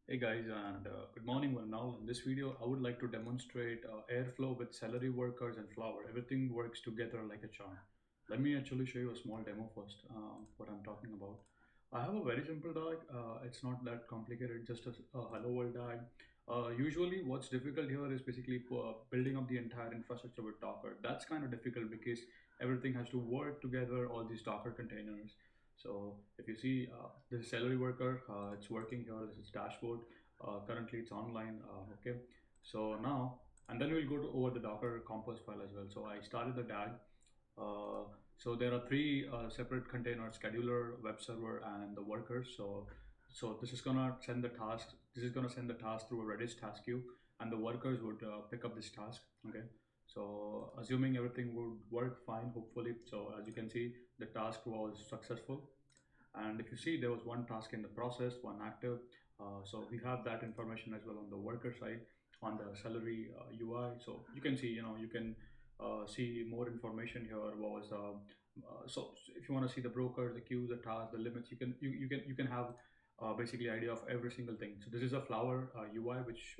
Hey guys, and good morning one and all. In this video, I would like to demonstrate Airflow with Celery workers and Flower. Everything works together like a charm. Let me actually show you a small demo first, what I'm talking about. I have a very simple DAG. It's not that complicated, just a hello world DAG. Usually what's difficult here is basically building up the entire infrastructure with Docker. That's kind of difficult because everything has to work together, all these Docker containers. So if you see this is Celery worker, it's working here. This is dashboard. Currently it's online. Okay. So now, and then we'll go to over the Docker compose file as well. So I started the DAG. Uh, so there are three separate containers: scheduler, web server, and the workers. So this is gonna send the task. This is gonna send the task through a Redis task queue, and the workers would pick up this task. Okay. So assuming everything would work fine, hopefully. So as you can see, the task was successful. And if you see, there was one task in the process, one active. So we have that information as well on the worker side on the Celery UI. So you can see, you can see more information here. What was so if you want to see the broker, the queue, the task, the limits, you can have basically idea of every single thing. So this is a Flower UI, which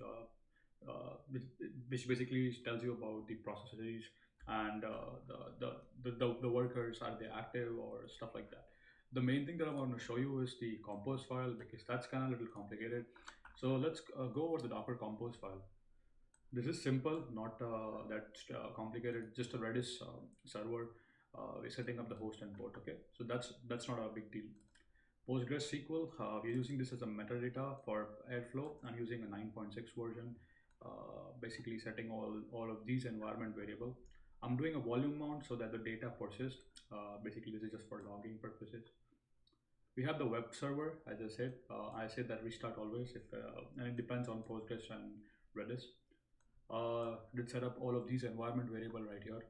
basically tells you about the processes and the workers, are they active or stuff like that. The main thing that I want to show you is the compose file because that's kind of a little complicated. So let's go over the Docker compose file. This is simple, not that complicated, just a Redis server. We're setting up the host and port. Okay, so that's not a big deal. PostgreSQL, we're using this as a metadata for Airflow. I'm using a 9.6 version, basically setting all of these environment variable. I'm doing a volume mount so that the data persists. Basically, this is just for logging purposes. We have the web server, as I said that restart always, if and it depends on Postgres and Redis. Did set up all of these environment variable right here.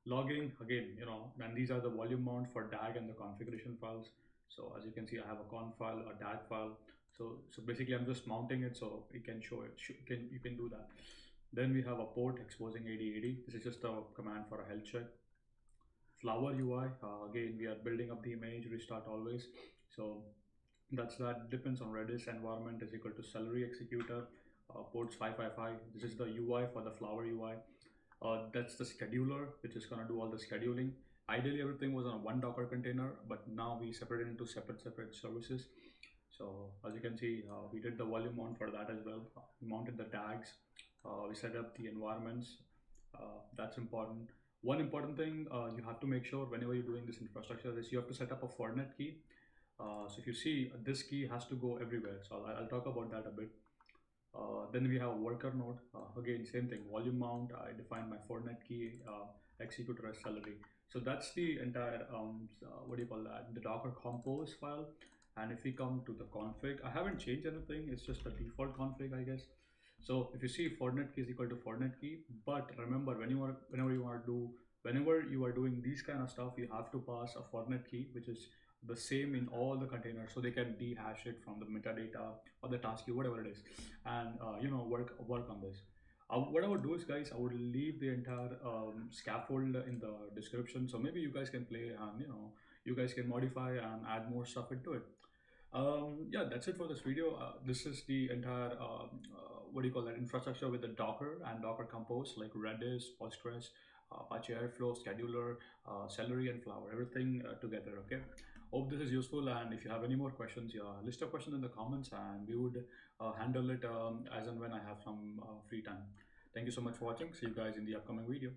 Logging again, and these are the volume mount for DAG and the configuration files. So as you can see, I have a conf file, a DAG file. So basically, I'm just mounting it so you can show it. You can do that. Then we have a port exposing 8080. This is just a command for a health check. Flower UI, again, we are building up the image, restart always. So that depends on Redis environment is equal to Celery executor, ports 555. This is the UI for the Flower UI. That's the scheduler, which is gonna do all the scheduling. Ideally, everything was on one Docker container, but now we separated into separate services. So as you can see, we did the volume mount for that as well. We mounted the tags. We set up the environments. That's important. One important thing you have to make sure whenever you're doing this infrastructure is you have to set up a fortnet key. So if you see, this key has to go everywhere. So I'll talk about that a bit. Then we have a worker node. Again, same thing, volume mount. I define my fortnet key, executor as Celery. So that's the entire, what do you call that? The Docker compose file. And if we come to the config, I haven't changed anything. It's just the default config, I guess. So if you see fortnet key is equal to fortnet key, but remember whenever you are doing these kind of stuff, you have to pass a fortnet key, which is the same in all the containers, so they can dehash it from the metadata or the task queue, whatever it is, and work on this. What I would do is, guys, I would leave the entire scaffold in the description, so maybe you guys can play and you guys can modify and add more stuff into it. Yeah, that's it for this video. This is the entire what do you call that, infrastructure with the Docker and Docker Compose, like Redis, Postgres, Apache Airflow, scheduler, Celery, and Flower, everything together. Okay. Hope this is useful. And if you have any more questions, yeah, list your questions in the comments, and we would handle it as and when I have some free time. Thank you so much for watching. See you guys in the upcoming video.